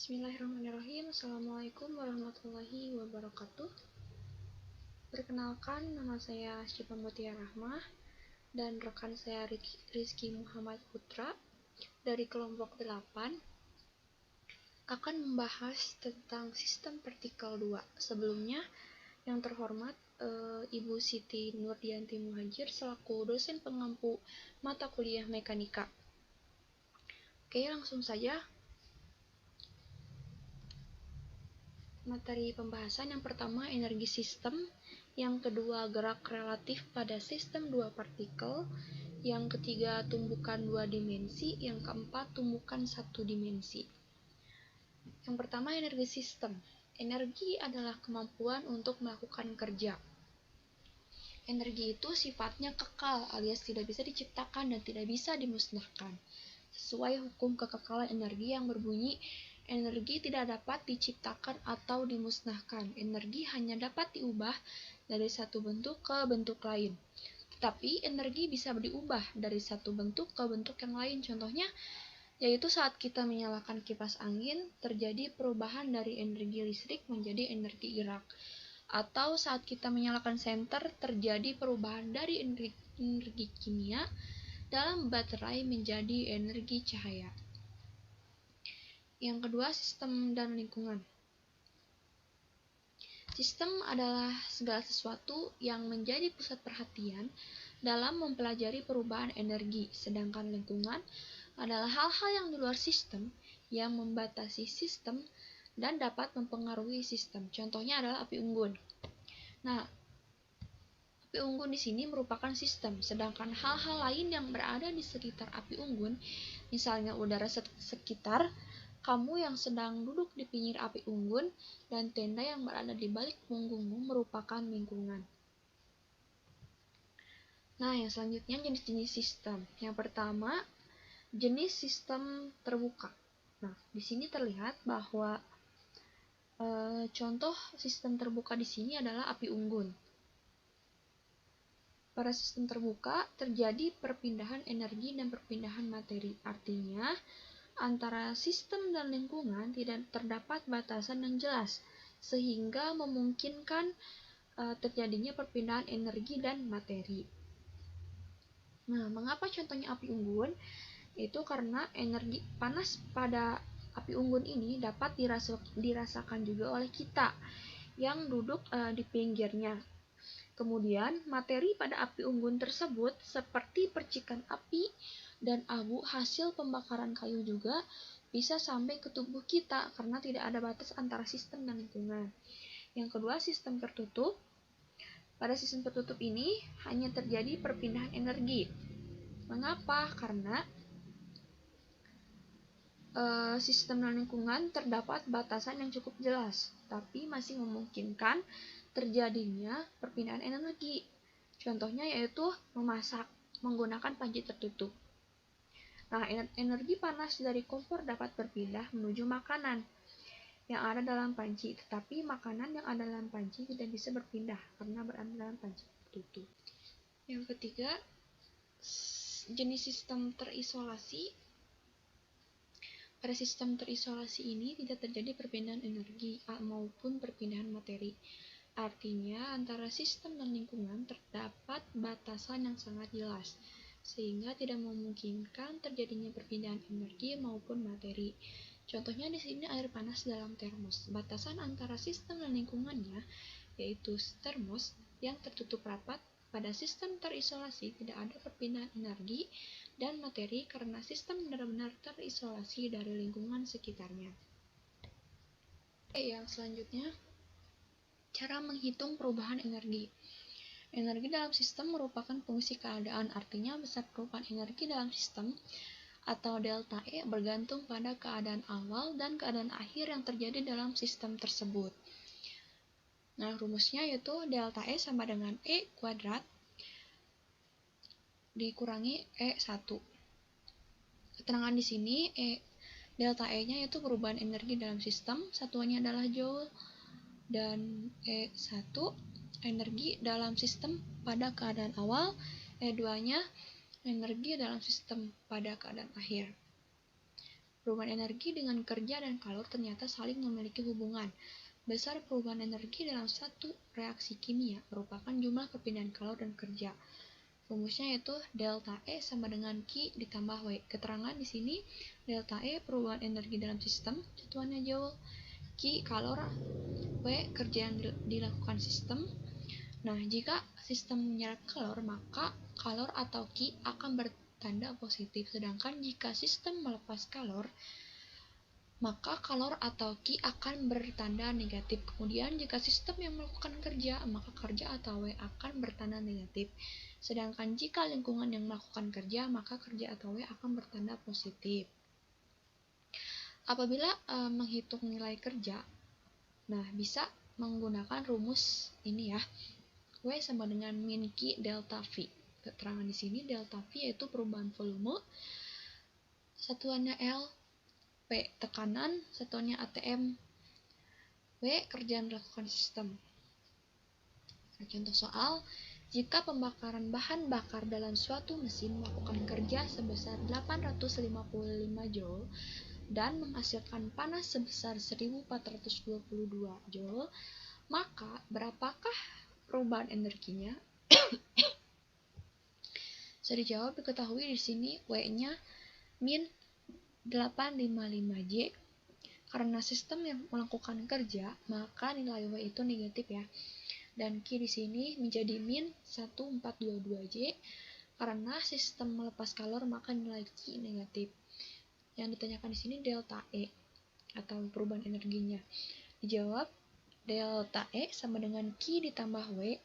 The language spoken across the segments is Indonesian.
Bismillahirrahmanirrahim. Assalamualaikum warahmatullahi wabarakatuh. Perkenalkan, nama saya Syifa Mutia Rahmah dan rekan saya Rizky Muhammad Putra dari kelompok 8 akan membahas tentang sistem partikel 2. Sebelumnya, yang terhormat Ibu Siti Nurdianti Muhajir selaku dosen pengampu mata kuliah mekanika. Oke, langsung saja. Materi pembahasan yang pertama energi sistem, yang kedua gerak relatif pada sistem dua partikel, yang ketiga tumbukan dua dimensi, yang keempat tumbukan satu dimensi. Yang pertama energi sistem. Energi adalah kemampuan untuk melakukan kerja. Energi itu sifatnya kekal alias tidak bisa diciptakan dan tidak bisa dimusnahkan. Sesuai hukum kekekalan energi yang berbunyi energi tidak dapat diciptakan atau dimusnahkan. Energi hanya dapat diubah dari satu bentuk ke bentuk lain. Tetapi energi bisa diubah dari satu bentuk ke bentuk yang lain. Contohnya, yaitu saat kita menyalakan kipas angin, terjadi perubahan dari energi listrik menjadi energi gerak. Atau saat kita menyalakan senter, terjadi perubahan dari energi kimia dalam baterai menjadi energi cahaya. Yang kedua, sistem dan lingkungan. Sistem adalah segala sesuatu yang menjadi pusat perhatian dalam mempelajari perubahan energi, sedangkan lingkungan adalah hal-hal yang di luar sistem yang membatasi sistem dan dapat mempengaruhi sistem. Contohnya adalah api unggun. Nah, api unggun di sini merupakan sistem, sedangkan hal-hal lain yang berada di sekitar api unggun, misalnya udara sekitar, kamu yang sedang duduk di pinggir api unggun, dan tenda yang berada di balik punggungmu merupakan lingkungan. Nah, yang selanjutnya jenis-jenis sistem. Yang pertama, jenis sistem terbuka. Nah, di sini terlihat bahwa contoh sistem terbuka di sini adalah api unggun. Pada sistem terbuka terjadi perpindahan energi dan perpindahan materi. Artinya, antara sistem dan lingkungan tidak terdapat batasan yang jelas, sehingga memungkinkan terjadinya perpindahan energi dan materi. Nah, mengapa contohnya api unggun? Itu karena energi panas pada api unggun ini dapat dirasakan juga oleh kita yang duduk di pinggirnya. Kemudian, materi pada api unggun tersebut seperti percikan api dan abu hasil pembakaran kayu juga bisa sampai ke tubuh kita karena tidak ada batas antara sistem dan lingkungan. Yang kedua, sistem tertutup. Pada sistem tertutup ini hanya terjadi perpindahan energi. Mengapa? Karena sistem dan lingkungan terdapat batasan yang cukup jelas, tapi masih memungkinkan terjadinya perpindahan energi. Contohnya yaitu memasak menggunakan panci tertutup. Nah, energi panas dari kompor dapat berpindah menuju makanan yang ada dalam panci, tetapi makanan yang ada dalam panci tidak bisa berpindah karena berada dalam panci tertutup. Yang ketiga, jenis sistem terisolasi. Pada sistem terisolasi ini tidak terjadi perpindahan energi maupun perpindahan materi. Artinya, antara sistem dan lingkungan terdapat batasan yang sangat jelas, sehingga tidak memungkinkan terjadinya perpindahan energi maupun materi. Contohnya di sini air panas dalam termos. Batasan antara sistem dan lingkungannya, yaitu termos yang tertutup rapat. Pada sistem terisolasi tidak ada perpindahan energi dan materi karena sistem benar-benar terisolasi dari lingkungan sekitarnya. Yang selanjutnya, cara menghitung perubahan energi. Energi dalam sistem merupakan fungsi keadaan, artinya besar perubahan energi dalam sistem atau delta E bergantung pada keadaan awal dan keadaan akhir yang terjadi dalam sistem tersebut. Nah, rumusnya yaitu delta E sama dengan E kuadrat dikurangi E1. Keterangan di sini delta E-nya yaitu perubahan energi dalam sistem, satuannya adalah joule, dan E1 energi dalam sistem pada keadaan awal, E2-nya energi dalam sistem pada keadaan akhir. Perubahan energi dengan kerja dan kalor ternyata saling memiliki hubungan. Besar perubahan energi dalam satu reaksi kimia merupakan jumlah perpindahan kalor dan kerja. Rumusnya yaitu delta E sama dengan Q ditambah W. Keterangan di sini delta E perubahan energi dalam sistem, satuannya joule, Q kalor, W kerja yang dilakukan sistem. Nah, jika sistem menyerap kalor, maka kalor atau Q akan bertanda positif. Sedangkan jika sistem melepas kalor, maka kalor atau Q akan bertanda negatif. Kemudian jika sistem yang melakukan kerja, maka kerja atau W akan bertanda negatif. Sedangkan jika lingkungan yang melakukan kerja, maka kerja atau W akan bertanda positif. Apabila menghitung nilai kerja, nah bisa menggunakan rumus ini ya. W sama dengan min Q delta V. Keterangan di sini delta V yaitu perubahan volume, satuannya L, P tekanan, satuannya ATM, W kerja yang dilakukan sistem. Nah, contoh soal, jika pembakaran bahan bakar dalam suatu mesin melakukan kerja sebesar 855 Joule dan menghasilkan panas sebesar 1422 Joule, maka berapakah perubahan energinya? Bisa dijawab, diketahui di sini W-nya min 855J. Karena sistem yang melakukan kerja, maka nilai W itu negatif ya. Dan Q di sini menjadi min 1422J. Karena sistem melepas kalor, maka nilai Q negatif. Yang ditanyakan di sini delta E atau perubahan energinya. Dijawab delta E sama dengan Q ditambah W.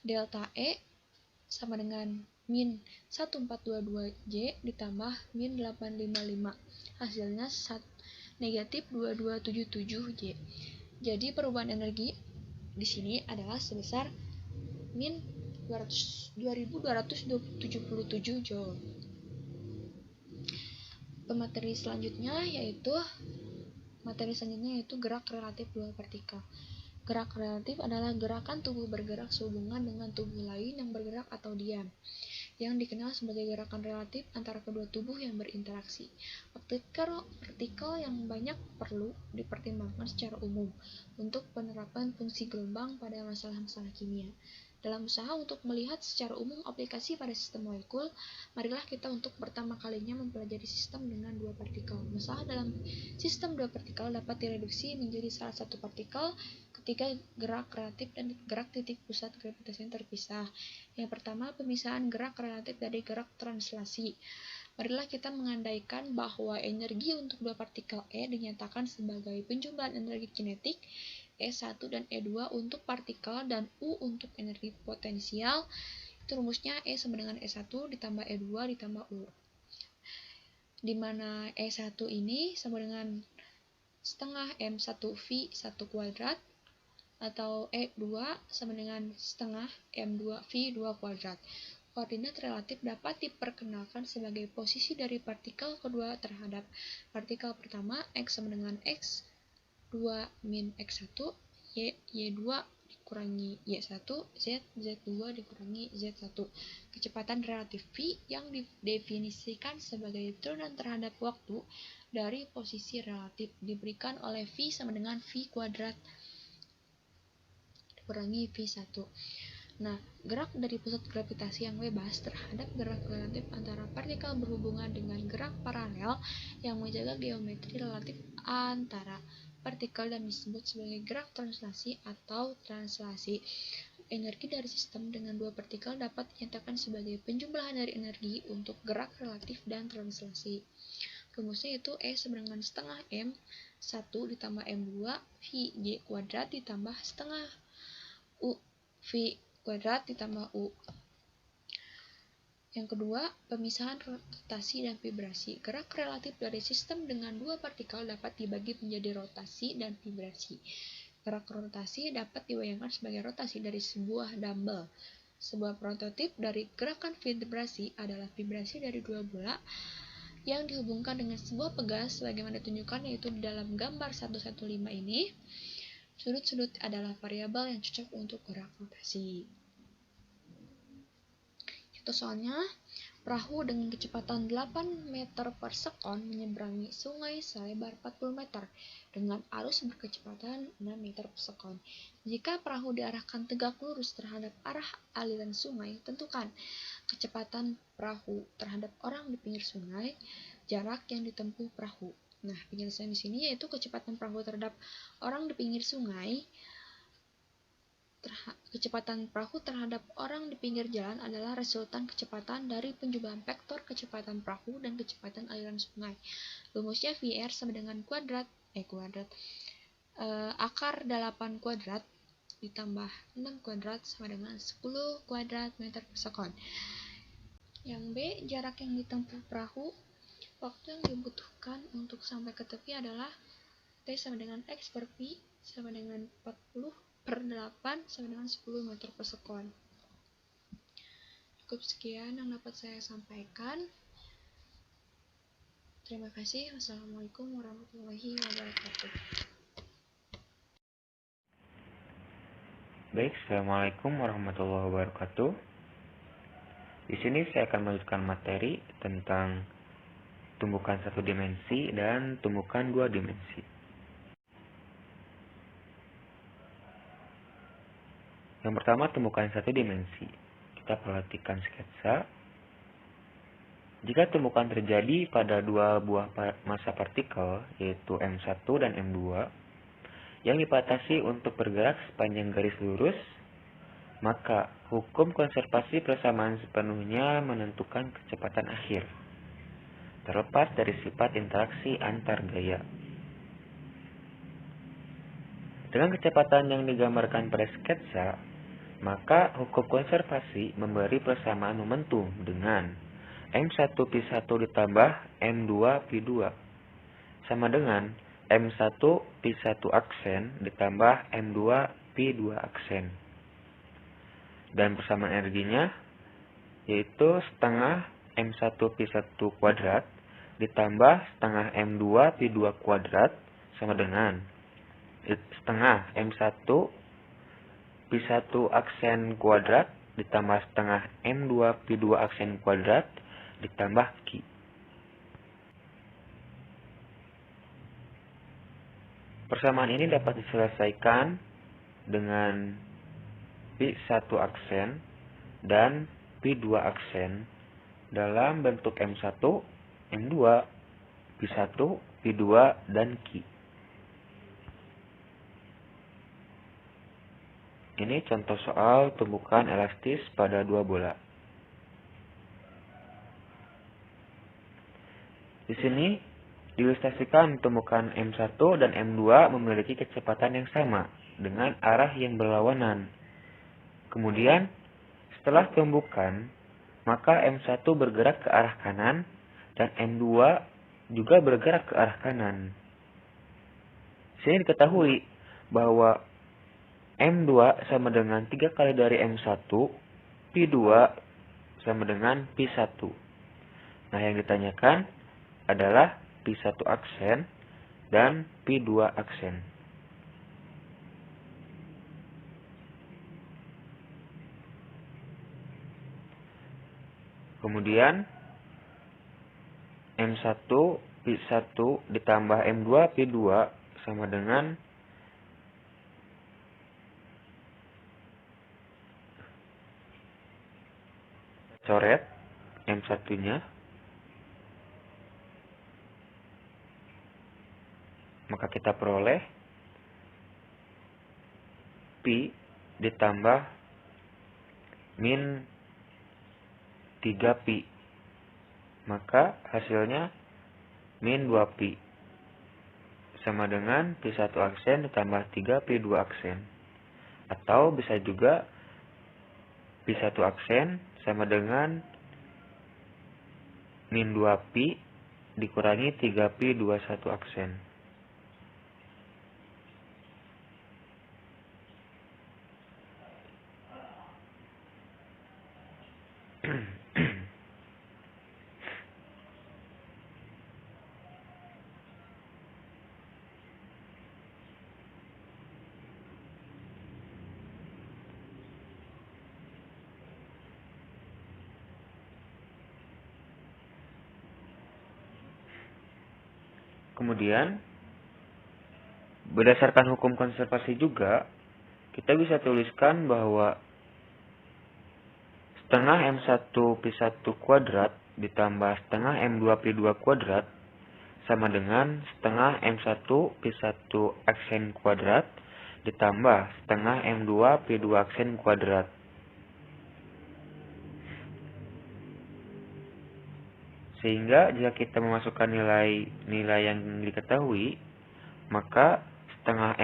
Delta E sama dengan min 1422J ditambah min 855. Hasilnya negatif 2277J. Jadi perubahan energi di sini adalah sebesar min 2277 Joule. Materi selanjutnya yaitu gerak relatif dua partikel. Gerak relatif adalah gerakan tubuh bergerak sehubungan dengan tubuh lain yang bergerak atau diam, yang dikenal sebagai gerakan relatif antara kedua tubuh yang berinteraksi. Partikel yang banyak perlu dipertimbangkan secara umum untuk penerapan fungsi gelombang pada masalah-masalah kimia. Dalam usaha untuk melihat secara umum aplikasi pada sistem molekul, marilah kita untuk pertama kalinya mempelajari sistem dengan dua partikel. Masalah dalam sistem dua partikel dapat direduksi menjadi salah satu partikel ketika gerak relatif dan gerak titik pusat gravitasi terpisah. Yang pertama, pemisahan gerak relatif dari gerak translasi. Marilah kita mengandaikan bahwa energi untuk dua partikel E dinyatakan sebagai penjumlahan energi kinetik E1 dan E2 untuk partikel dan U untuk energi potensial. Itu rumusnya E sama dengan E1 ditambah E2 ditambah U. Di mana E1 ini sama dengan setengah M1V1 kuadrat atau E2 sama dengan setengah M2V2 kuadrat. Koordinat relatif dapat diperkenalkan sebagai posisi dari partikel kedua terhadap partikel pertama. X sama dengan X2 min X1, Y2 dikurangi Y1, Z2 dikurangi Z1. Kecepatan relatif V yang didefinisikan sebagai turunan terhadap waktu dari posisi relatif diberikan oleh V sama dengan V kuadrat dikurangi V1. Nah, gerak dari pusat gravitasi yang bebas terhadap gerak relatif antara partikel berhubungan dengan gerak paralel yang menjaga geometri relatif antara partikel dan disebut sebagai gerak translasi atau translasi. Energi dari sistem dengan dua partikel dapat dinyatakan sebagai penjumlahan dari energi untuk gerak relatif dan translasi. Rumusnya itu E sama dengan setengah M1 ditambah M2 VJ kuadrat ditambah setengah U V kuadrat ditambah U. Yang kedua, pemisahan rotasi dan vibrasi. Gerak relatif dari sistem dengan dua partikel dapat dibagi menjadi rotasi dan vibrasi. Gerak rotasi dapat dibayangkan sebagai rotasi dari sebuah dumbbell. Sebuah prototip dari gerakan vibrasi adalah vibrasi dari dua bola yang dihubungkan dengan sebuah pegas sebagaimana ditunjukkan yaitu di dalam gambar 115 ini. Sudut-sudut adalah variabel yang cocok untuk gerak rotasi. Itu soalnya Perahu dengan kecepatan 8 meter per sekon menyeberangi sungai selebar 40 meter dengan arus berkecepatan 6 meter per sekon. Jika perahu diarahkan tegak lurus terhadap arah aliran sungai, tentukan kecepatan perahu terhadap orang di pinggir sungai, jarak yang ditempuh perahu. Nah, penjelasan di sini yaitu kecepatan perahu terhadap orang di pinggir sungai. Kecepatan perahu terhadap orang di pinggir jalan adalah resultan kecepatan dari penjumlahan vektor kecepatan perahu dan kecepatan aliran sungai. Rumusnya VR sama dengan akar 8 kuadrat ditambah 6 kuadrat sama dengan 10 kuadrat meter per sekon. Yang B, jarak yang ditempuh perahu. Waktu yang dibutuhkan untuk sampai ke tepi adalah T sama dengan X per Pi sama dengan 40/8 sama dengan 10 meter per sekon. Cukup sekian yang dapat saya sampaikan. Terima kasih. Wassalamualaikum warahmatullahi wabarakatuh. Baik, Assalamualaikum warahmatullahi wabarakatuh. Di sini saya akan melanjutkan materi tentang tumbukan satu dimensi dan tumbukan dua dimensi. Yang pertama, tumbukan satu dimensi. Kita perhatikan sketsa. Jika tumbukan terjadi pada dua buah massa partikel, yaitu M1 dan M2, yang dibatasi untuk bergerak sepanjang garis lurus, maka hukum konservasi persamaan sepenuhnya menentukan kecepatan akhir, terlepas dari sifat interaksi antar gaya. Dengan kecepatan yang digambarkan pada sketsa, maka hukum konservasi memberi persamaan momentum dengan M1P1 ditambah M2P2 sama dengan M1P1 aksen ditambah M2P2 aksen. Dan persamaan energinya yaitu setengah M1P1 kuadrat ditambah setengah M2P2 kuadrat sama dengan setengah M1P1 aksen kuadrat ditambah setengah M2P2 aksen kuadrat ditambah Q. Persamaan ini dapat diselesaikan dengan P1 aksen dan P2 aksen dalam bentuk M1, M2, P1, P2, dan Q. Ini contoh soal tumbukan elastis pada dua bola. Di sini diilustrasikan tumbukan M1 dan M2 memiliki kecepatan yang sama dengan arah yang berlawanan. Kemudian, setelah tumbukan, maka M1 bergerak ke arah kanan dan M2 juga bergerak ke arah kanan. Sini diketahui bahwa M2 sama dengan 3 kali dari M1, P2 sama dengan P1. Nah, yang ditanyakan adalah P1 aksen dan P2 aksen. Kemudian M1 P1 ditambah M2 P2 sama dengan coret M1-nya. Maka kita peroleh P ditambah min 3P. Maka hasilnya min 2P. Sama dengan P1 aksen ditambah 3P2 aksen. Atau bisa juga P1 aksen sama dengan min 2P dikurangi 3P21 aksen. Kemudian, berdasarkan hukum konservasi juga, kita bisa tuliskan bahwa setengah M1 Pi1 kuadrat ditambah setengah M2 Pi2 kuadrat sama dengan setengah M1 Pi1 aksen kuadrat ditambah setengah M2 Pi2 aksen kuadrat. Sehingga jika kita memasukkan nilai yang diketahui, maka setengah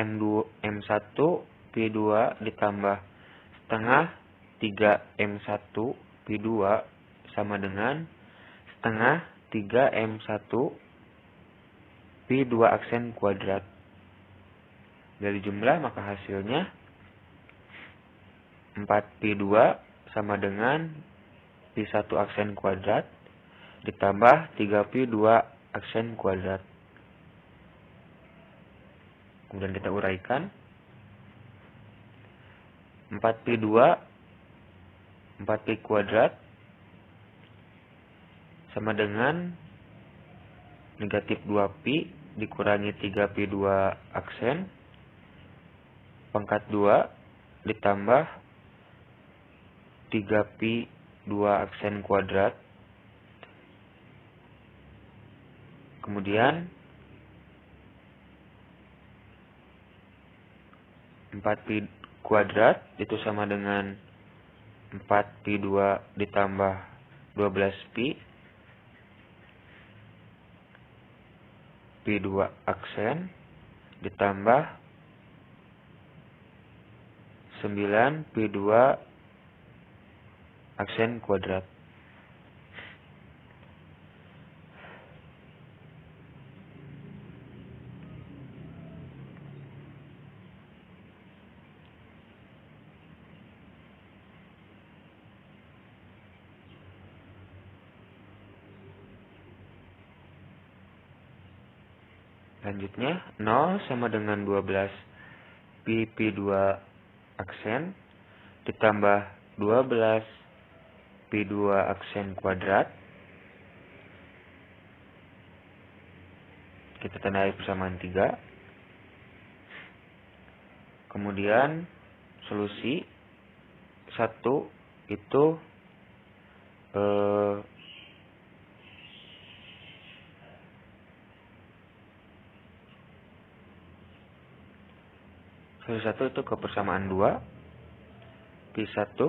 M1 Pi2 ditambah setengah 3M1 Pi2 sama dengan setengah 3M1 Pi2 aksen kuadrat. Dari jumlah maka hasilnya 4Pi2 sama dengan Pi1 aksen kuadrat ditambah 3Pi2 aksen kuadrat. Kemudian kita uraikan. 4Pi2 4Pi kuadrat sama dengan negatif 2Pi dikurangi 3Pi2 aksen pangkat 2 ditambah 3Pi2 aksen kuadrat. Kemudian 4Pi kuadrat itu sama dengan 4Pi2 ditambah 12Pi Pi2 aksen ditambah 9Pi2 aksen kuadrat. Selanjutnya 0 sama dengan 12 Pi2 aksen ditambah 12 Pi2 aksen kuadrat. Kita tandai persamaan 3. Kemudian solusi 1 itu solusi 1 itu kebersamaan 2 Pi1,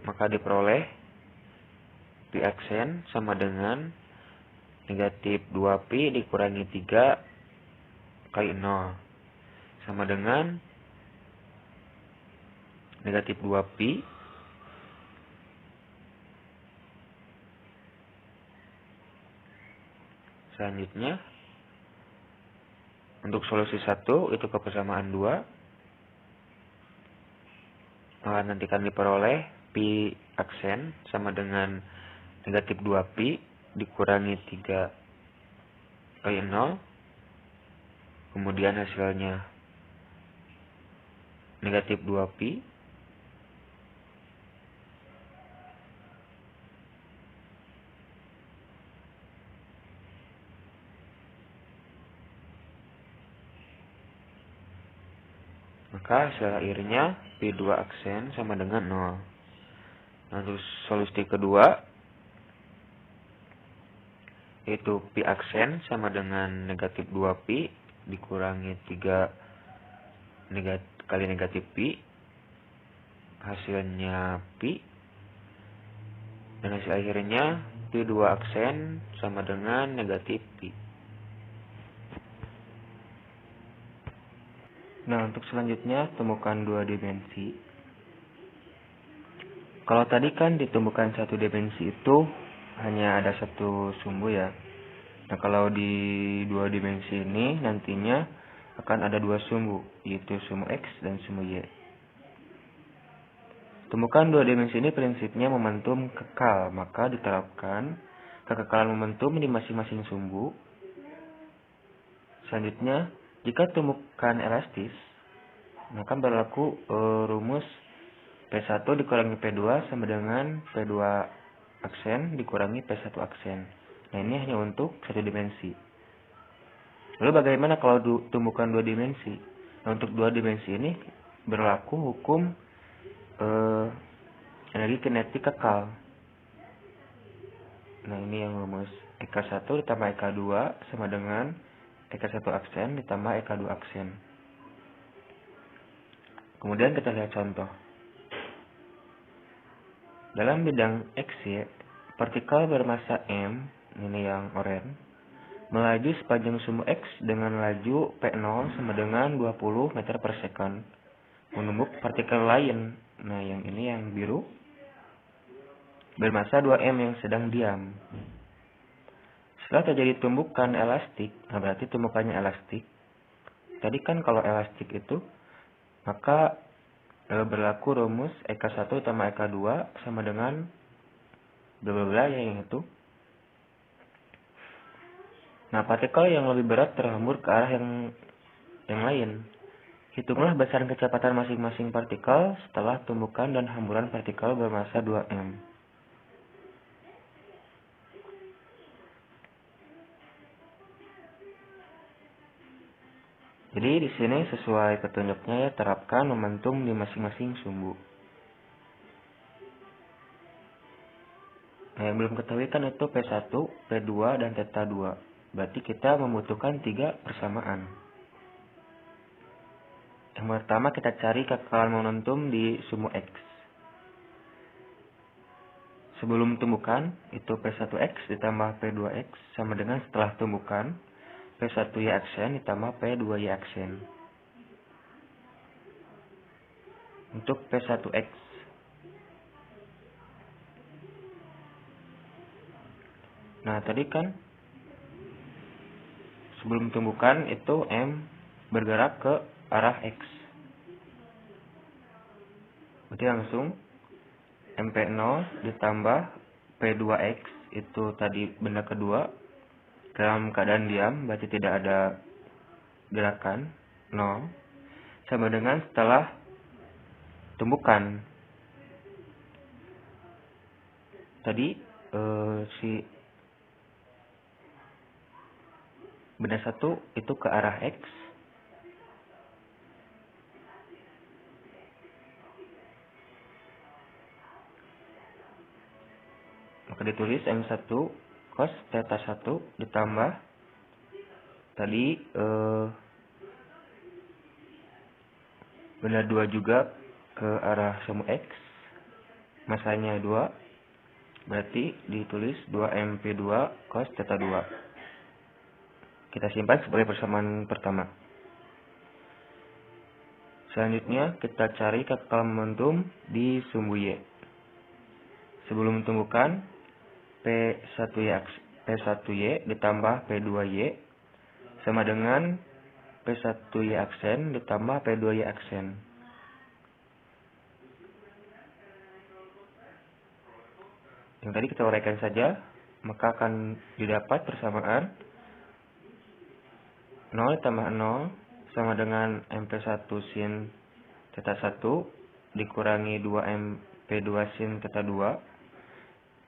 maka diperoleh Pi aksen sama dengan negatif 2Pi dikurangi 3 kali 0 sama dengan negatif 2Pi selanjutnya untuk solusi 1 itu kebersamaan 2, maka nanti akan diperoleh Pi aksen sama dengan negatif 2Pi dikurangi 3 kali 0. Kemudian hasilnya negatif 2Pi. Maka hasil akhirnya Pi2 aksen sama dengan 0. Nah, terus solusi kedua yaitu Pi aksen sama dengan negatif 2Pi dikurangi 3 kali negatif Pi. Hasilnya Pi. Dan hasil akhirnya Pi2 aksen sama dengan negatif Pi. Nah, untuk selanjutnya temukan 2 dimensi. Kalau tadi kan ditemukan 1 dimensi itu hanya ada 1 sumbu ya. Nah, kalau di 2 dimensi ini nantinya akan ada 2 sumbu, yaitu sumbu X dan sumbu Y. Temukan 2 dimensi ini prinsipnya momentum kekal, maka diterapkan kekekalan momentum di masing-masing sumbu. Selanjutnya, jika temukan elastis, maka berlaku rumus P1 dikurangi P2 sama dengan P2 aksen dikurangi P1 aksen. Nah, ini hanya untuk 1 dimensi. Lalu bagaimana kalau tumbukan 2 dimensi? Nah, untuk 2 dimensi ini berlaku hukum energi kinetik kekal. Nah, ini yang rumus. EK1 ditambah EK2 sama dengan EK1 aksen ditambah EK2 aksen. Kemudian kita lihat contoh. Dalam bidang XY, partikel bermasa M, ini yang oranye, melaju sepanjang sumbu X dengan laju P0 sama dengan 20 meter per second. Menumbuk partikel lain, nah yang ini yang biru, bermasa 2M yang sedang diam. Setelah terjadi tumbukan elastik, nah berarti tumbukannya elastik. Tadi kan kalau elastik itu, maka berlaku rumus EK1 tambah EK2 sama dengan bla bla bla yang itu. Nah, partikel yang lebih berat terhambur ke arah yang lain. Hitunglah besaran kecepatan masing-masing partikel setelah tumbukan dan hamburan partikel bermasa 2M. Jadi di sini sesuai petunjuknya ya, terapkan momentum di masing-masing sumbu. Nah, yang belum ketahui kan itu P1, P2, dan Theta 2. Berarti kita membutuhkan 3 persamaan. Yang pertama kita cari kekekalan momentum di sumbu X. Sebelum tumbukan, itu P1X ditambah P2X sama dengan setelah tumbukan, P1Y aksen ditambah P2Y aksen. Untuk P1X. Nah, tadi kan sebelum tumbukan itu M bergerak ke arah X. Berarti langsung MP0 ditambah P2X itu tadi benda kedua dalam keadaan diam, berarti tidak ada gerakan, 0, sama dengan setelah tumbukan. Tadi si benda satu itu ke arah X, maka ditulis M1 cos theta 1 ditambah tadi benda 2 juga ke arah sumbu X, masanya 2, berarti ditulis 2MP2 cos theta 2. Kita simpan sebagai persamaan pertama. Selanjutnya kita cari kekekalan momentum di sumbu Y. Sebelum tumbukan, P1Y ditambah P2Y sama dengan P1Y aksen ditambah P2Y aksen. Yang tadi kita uraikan saja, maka akan didapat persamaan 0 ditambah 0 sama dengan MP1 sin theta 1 dikurangi 2MP2 sin theta 2.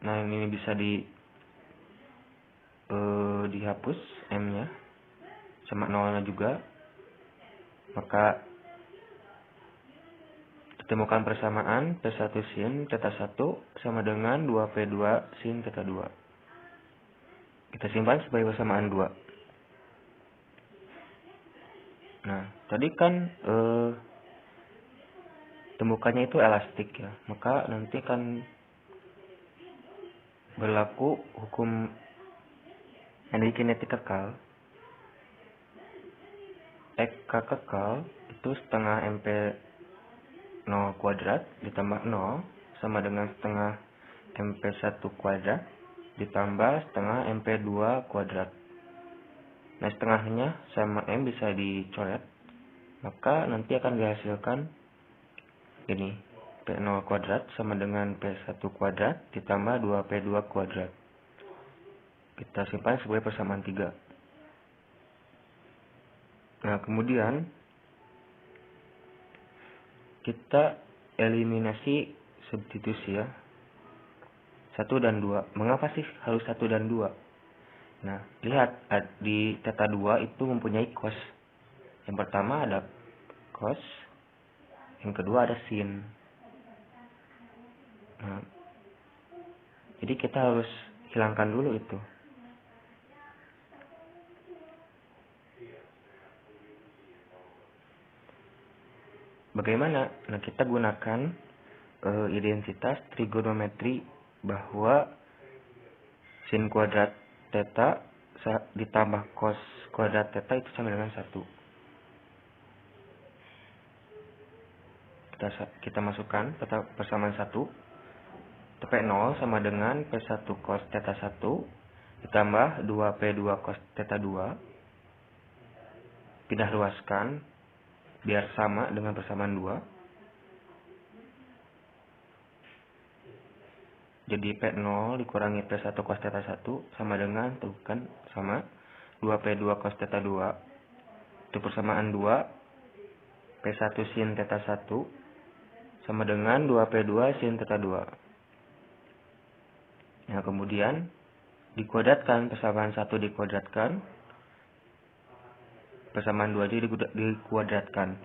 Nah, ini bisa dihapus M-nya sama 0-nya juga. Maka ditemukan persamaan P1 sin theta 1 sama dengan 2P2 sin theta 2. Kita simpan sebagai persamaan 2. Nah, tadi kan tumbukannya itu elastik ya. Maka nanti kan berlaku hukum energi kinetik kekal. EK kekal itu setengah MP0 kuadrat ditambah 0 sama dengan setengah MP1 kuadrat ditambah setengah MP2 kuadrat. Nah, setengahnya sama M bisa dicoret, maka nanti akan dihasilkan ini P0 kuadrat sama dengan P1 kuadrat ditambah 2P2 kuadrat. Kita simpan sebagai persamaan 3. Nah, kemudian kita eliminasi substitusi ya. 1 dan 2. Mengapa sih harus 1 dan 2? Nah, lihat di theta 2 itu mempunyai cos. Yang pertama ada cos, yang kedua ada sin. Nah, jadi kita harus hilangkan dulu itu. Bagaimana? Nah, kita gunakan identitas trigonometri bahwa sin kuadrat theta ditambah cos kuadrat theta itu sama dengan 1. Kita masukkan persamaan 1. P0 sama dengan P1 cos theta 1 ditambah 2P2 cos theta 2. Pindah ruaskan biar sama dengan persamaan 2. Jadi P0 dikurangi P1 cos theta 1 sama dengan, tuh kan, sama 2P2 cos theta 2. Itu persamaan 2. P1 sin theta 1 sama dengan 2P2 sin theta 2. Nah, kemudian dikuadratkan, persamaan 1 dikuadratkan, persamaan 2 jadi dikuadratkan.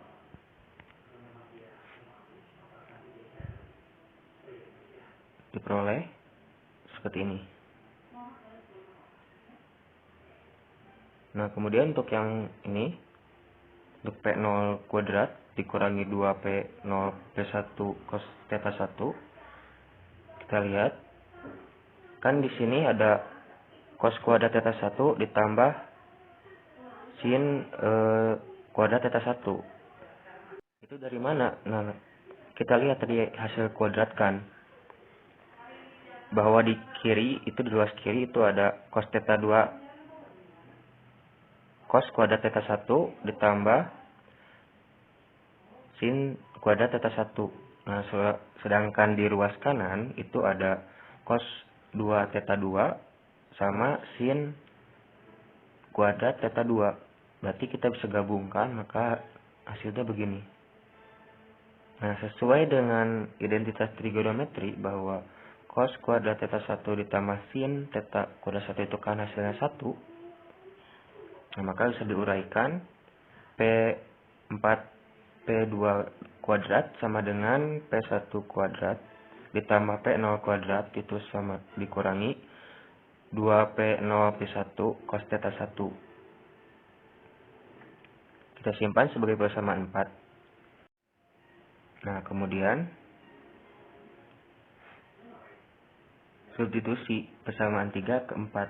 Diperoleh seperti ini. Nah, kemudian untuk yang ini, untuk P0 kuadrat dikurangi 2P0 P1 cos theta 1. Kita lihat, kan di sini ada cos kuadrat theta 1 ditambah sin kuadrat theta 1. Itu dari mana? Nah, kita lihat tadi hasil kuadratkan. Bahwa di kiri, itu di luas kiri itu ada cos theta 2 cos kuadrat theta 1 ditambah sin kuadrat theta 1. Nah, sedangkan di ruas kanan itu ada cos 2 theta 2 sama sin kuadrat theta 2. Berarti kita bisa gabungkan, maka hasilnya begini. Nah, sesuai dengan identitas trigonometri bahwa cos kuadrat theta 1 ditambah sin theta kuadrat 1 itu kan hasilnya 1. Nah, maka bisa diuraikan P4 P2 kuadrat sama dengan P1 kuadrat ditambah P0 kuadrat itu sama dikurangi 2P0 P1 cos theta 1. Kita simpan sebagai persamaan 4. Nah, kemudian substitusi persamaan 3 ke 4.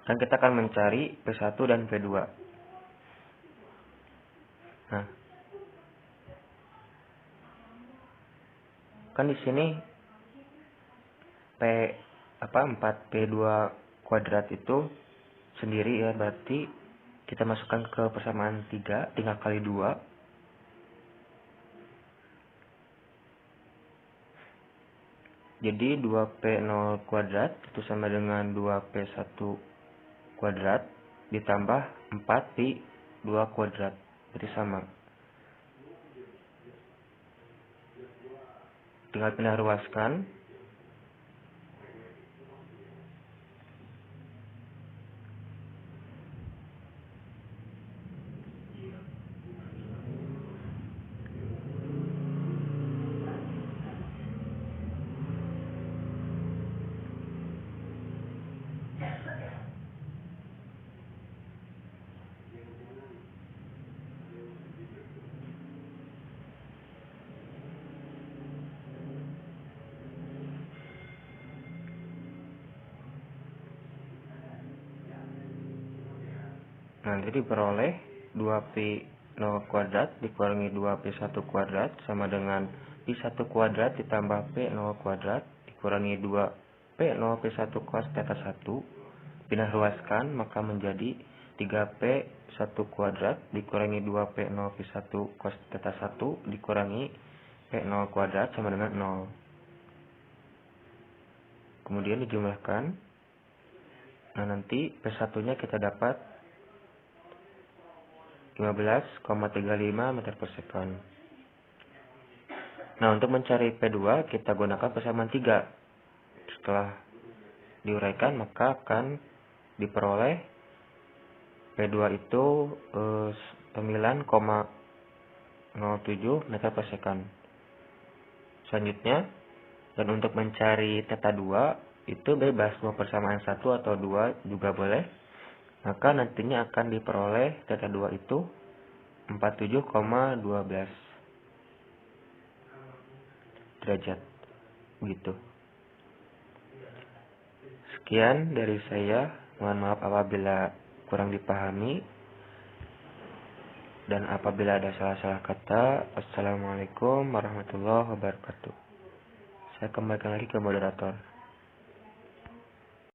Dan kita akan mencari P1 dan P2. Nah, kan di sini 4P2 kuadrat itu sendiri ya, berarti kita masukkan ke persamaan 3, tinggal kali 2. Jadi 2P0 kuadrat itu sama dengan 2P1 kuadrat ditambah 4P2 kuadrat. Jadi sama. Tinggal pindah ruaskan. Nah, jadi diperoleh 2P0 kuadrat dikurangi 2P1 kuadrat sama dengan P1 kuadrat ditambah P0 kuadrat dikurangi 2P0 P1 cos theta 1. Pindah ruaskan, maka menjadi 3P1 kuadrat dikurangi 2P0 P1 cos theta 1 dikurangi P0 kuadrat sama dengan 0. Kemudian dijumlahkan. Nah, nanti P1-nya kita dapat 15,35 meter per second. Nah, untuk mencari P2 kita gunakan persamaan 3. Setelah diuraikan maka akan diperoleh P2 itu 9,07 meter per second. Selanjutnya, dan untuk mencari theta 2 itu bebas mau persamaan 1 atau 2 juga boleh. Maka nantinya akan diperoleh theta 2 itu 47,12 derajat. Begitu. Sekian dari saya. Mohon maaf apabila kurang dipahami. Dan apabila ada salah-salah kata, Assalamualaikum warahmatullahi wabarakatuh. Saya kembalikan lagi ke moderator.